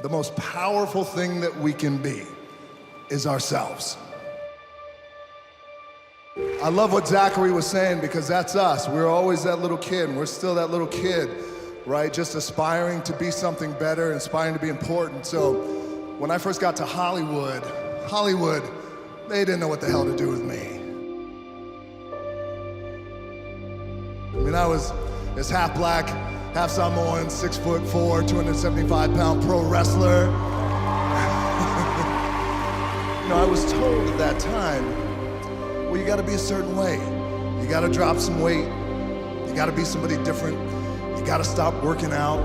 the most powerful thing that we can be is ourselves. I love what Zachary was saying because that's us. We're always that little kid, and we're still that little kid, right? Just aspiring to be something better, aspiring to be important. So when I first got to Hollywood, they didn't know what the hell to do with me. I mean, I was this half black, half Samoan, 6'4", 275-pound pro wrestler. You know, I was told at that time, well, you gotta be a certain way. You gotta drop some weight. You gotta be somebody different. You gotta stop working out.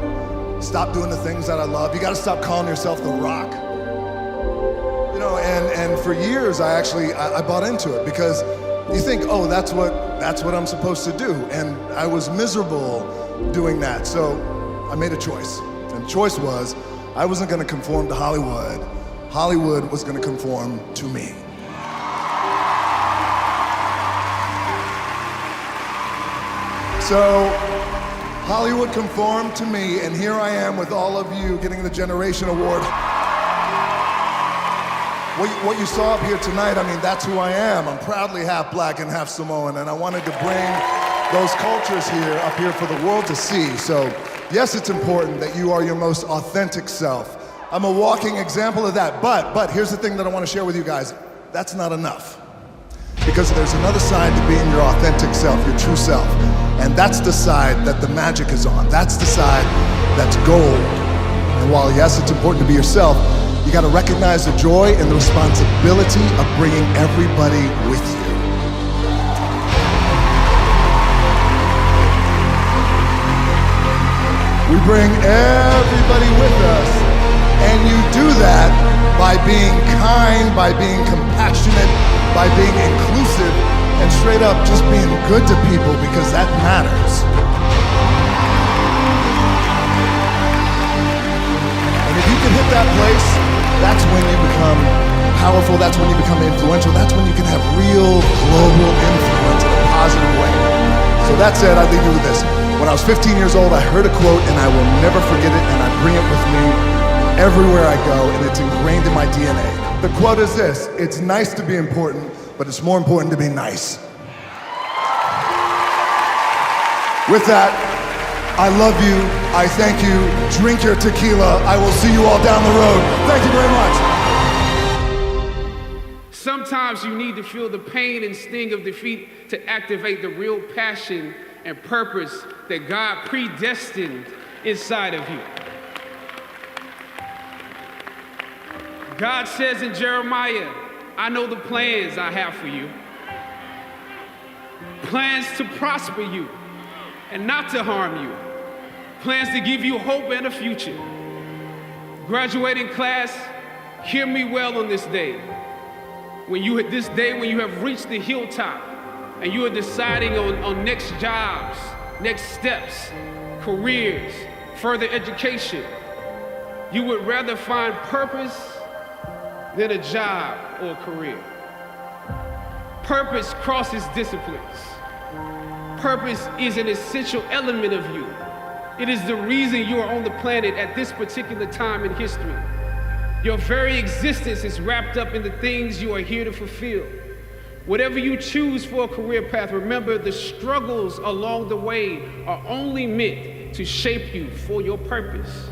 Stop doing the things that I love. You gotta stop calling yourself The Rock. You know, and for years I bought into it because you think, oh, that's what I'm supposed to do. And I was miserable doing that. So I made a choice. And the choice was, I wasn't gonna conform to Hollywood. Hollywood was gonna conform to me. So Hollywood conformed to me, and here I am with all of you getting the Generation Award. What you saw up here tonight, I mean, that's who I am. I'm proudly half black and half Samoan, and I wanted to bring those cultures here up here for the world to see. So yes, it's important that you are your most authentic self. I'm a walking example of that, but here's the thing that I want to share with you guys. That's not enough. Because there's another side to being your authentic self, your true self. And that's the side that the magic is on. That's the side that's gold. And while yes, it's important to be yourself, you gotta recognize the joy and the responsibility of bringing everybody with you. We bring everybody with us, and you do that by being kind, by being compassionate, by being inclusive, and straight up just being good to people, because that matters. And if you can hit that place, that's when you become powerful, that's when you become influential, that's when you can have real global influence in a positive way. So that said, I leave you with this. When I was 15 years old, I heard a quote, and I will never forget it, and I bring it with me everywhere I go, and it's ingrained in my DNA. The quote is this: it's nice to be important, but it's more important to be nice. With that, I love you, I thank you, drink your tequila, I will see you all down the road. Thank you very much. Sometimes you need to feel the pain and sting of defeat to activate the real passion and purpose that God predestined inside of you. God says in Jeremiah, I know the plans I have for you. Plans to prosper you and not to harm you. Plans to give you hope and a future. Graduating class, hear me well on this day. When you have reached the hilltop and you are deciding on next jobs, next steps, careers, further education, you would rather find purpose than a job or a career. Purpose crosses disciplines. Purpose is an essential element of you. It is the reason you are on the planet at this particular time in history. Your very existence is wrapped up in the things you are here to fulfill. Whatever you choose for a career path, remember the struggles along the way are only meant to shape you for your purpose.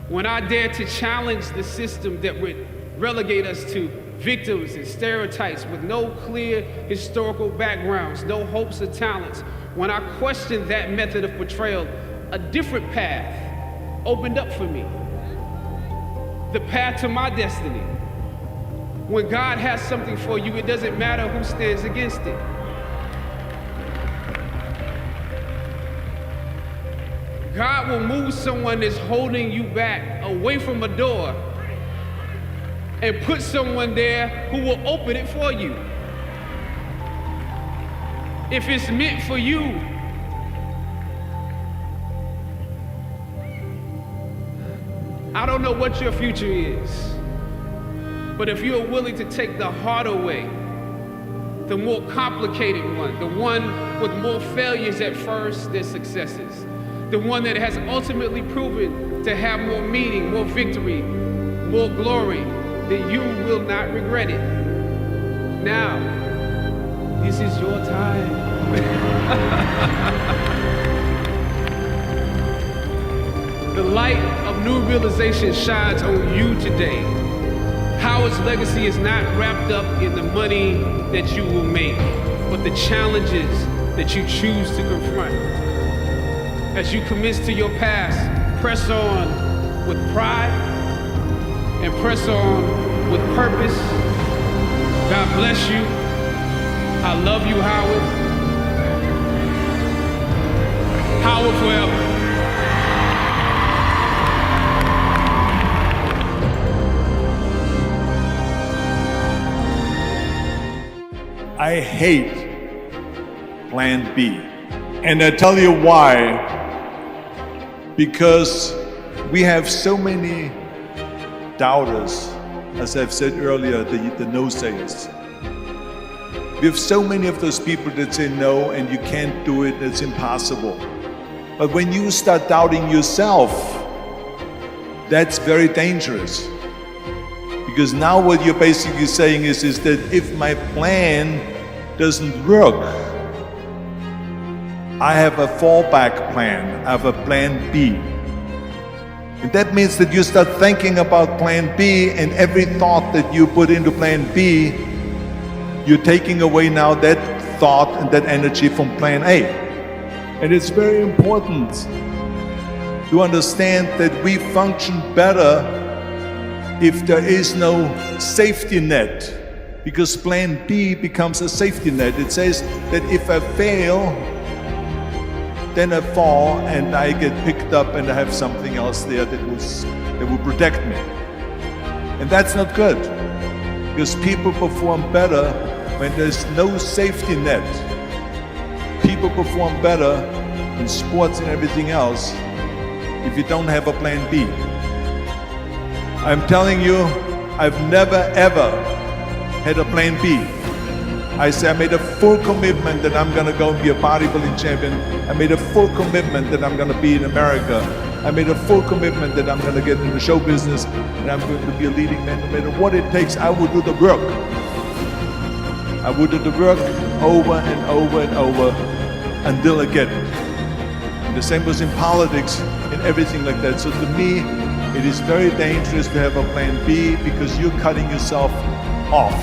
When I dare to challenge the system that would relegate us to victims and stereotypes with no clear historical backgrounds, no hopes or talents, when I questioned that method of portrayal, a different path opened up for me. The path to my destiny. When God has something for you, it doesn't matter who stands against it. God will move someone that's holding you back away from a door and put someone there who will open it for you. If it's meant for you, I don't know what your future is, but if you're willing to take the harder way, the more complicated one, the one with more failures at first than successes, the one that has ultimately proven to have more meaning, more victory, more glory, then you will not regret it. Now, this is your time. The light of new realization shines on you today. Howard's legacy is not wrapped up in the money that you will make, but the challenges that you choose to confront. As you commit to your past, press on with pride and press on with purpose. God bless you. I love you, Howard. Howard forever. I hate Plan B. And I tell you why. Because we have so many doubters, as I've said earlier, the no-sayers. We have so many of those people that say no and you can't do it, it's impossible. But when you start doubting yourself, that's very dangerous. Because now what you're basically saying is that if my plan doesn't work, I have a fallback plan, I have a plan B. And that means that you start thinking about plan B, and every thought that you put into plan B, you're taking away now that thought and that energy from plan A. And it's very important to understand that we function better if there is no safety net. Because plan B becomes a safety net. It says that if I fail, then I fall and I get picked up and I have something else there that will protect me. And that's not good. Because people perform better when there's no safety net. People perform better in sports and everything else if you don't have a plan B. I'm telling you, I've never ever had a plan B. I say I made a full commitment that I'm gonna go and be a bodybuilding champion. I made a full commitment that I'm gonna be in America. I made a full commitment that I'm gonna get in the show business and I'm going to be a leading man. No matter what it takes, I will do the work. I will do the work over and over and over until I get it. And the same was in politics and everything like that. So to me, it is very dangerous to have a plan B because you're cutting yourself off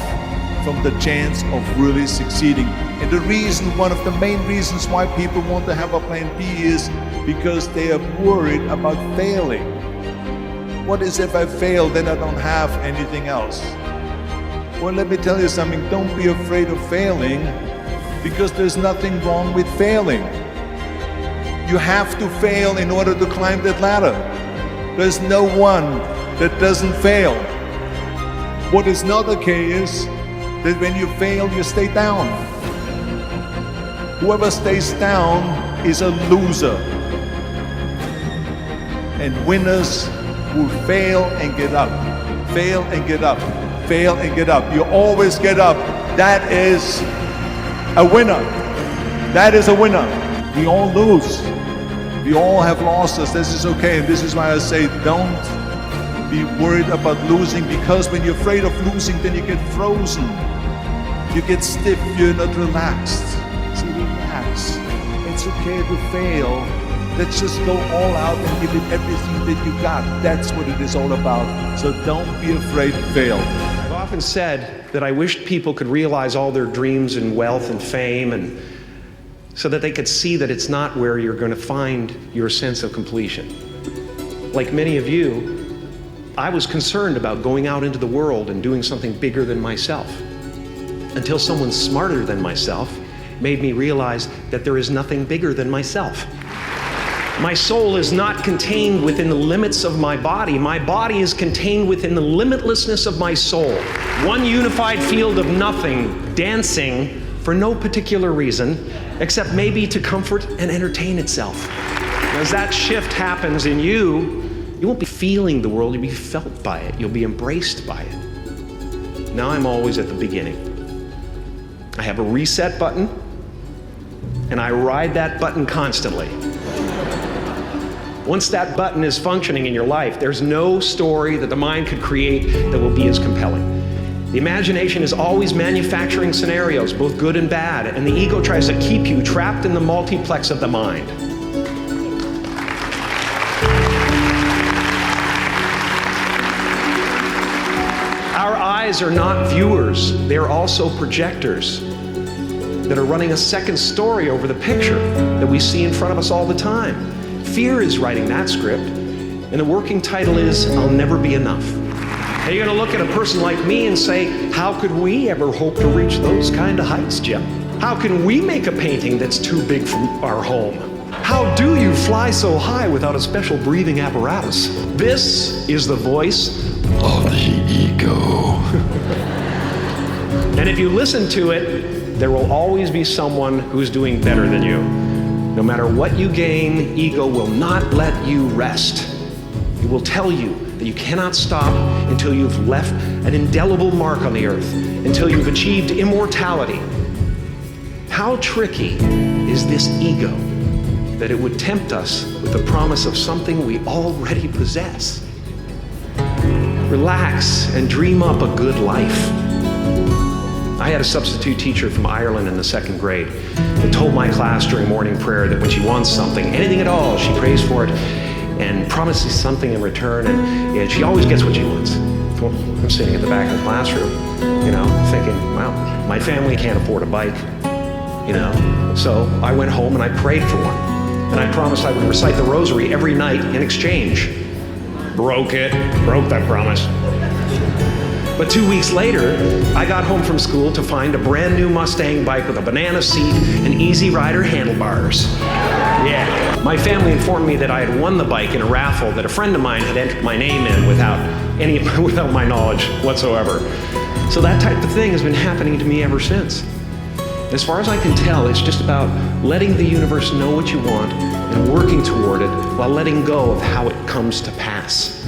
from the chance of really succeeding. And the reason, one of the main reasons why people want to have a plan B is because they are worried about failing. What is if I fail, then I don't have anything else? Well, let me tell you something, don't be afraid of failing because there's nothing wrong with failing. You have to fail in order to climb that ladder. There's no one that doesn't fail. What is not okay is that when you fail, you stay down. Whoever stays down is a loser. And winners will fail and get up, fail and get up, fail and get up. You always get up. That is a winner. That is a winner. We all lose. We all have losses. This is okay. And this is why I say don't be worried about losing, because when you're afraid of losing, then you get frozen. You get stiff, you're not relaxed. So relax. It's okay to fail. Let's just go all out and give it everything that you got. That's what it is all about. So don't be afraid to fail. I've often said that I wished people could realize all their dreams and wealth and fame, and so that they could see that it's not where you're going to find your sense of completion. Like many of you, I was concerned about going out into the world and doing something bigger than myself, until someone smarter than myself made me realize that there is nothing bigger than myself. My soul is not contained within the limits of my body. My body is contained within the limitlessness of my soul. One unified field of nothing, dancing for no particular reason, except maybe to comfort and entertain itself. As that shift happens in you, you won't be feeling the world, you'll be felt by it. You'll be embraced by it. Now I'm always at the beginning. I have a reset button, and I ride that button constantly. Once that button is functioning in your life, there's no story that the mind could create that will be as compelling. The imagination is always manufacturing scenarios, both good and bad, and the ego tries to keep you trapped in the multiplex of the mind. Our eyes are not viewers, they are also projectors that are running a second story over the picture that we see in front of us all the time. Fear is writing that script, and the working title is, I'll Never Be Enough. Are you gonna look at a person like me and say, how could we ever hope to reach those kind of heights, Jim? How can we make a painting that's too big for our home? How do you fly so high without a special breathing apparatus? This is the voice of the ego. And if you listen to it, there will always be someone who's doing better than you. No matter what you gain, ego will not let you rest. It will tell you that you cannot stop until you've left an indelible mark on the earth, until you've achieved immortality. How tricky is this ego that it would tempt us with the promise of something we already possess? Relax and dream up a good life. I had a substitute teacher from Ireland in the 2nd grade that told my class during morning prayer that when she wants something, anything at all, she prays for it and promises something in return, and she always gets what she wants. Well, I'm sitting in the back of the classroom, thinking, well, my family can't afford a bike, So I went home and I prayed for one. And I promised I would recite the rosary every night in exchange. Broke that promise. But 2 weeks later, I got home from school to find a brand new Mustang bike with a banana seat and Easy Rider handlebars. Yeah. My family informed me that I had won the bike in a raffle that a friend of mine had entered my name in without my knowledge whatsoever. So that type of thing has been happening to me ever since. As far as I can tell, it's just about letting the universe know what you want and working toward it while letting go of how it comes to pass.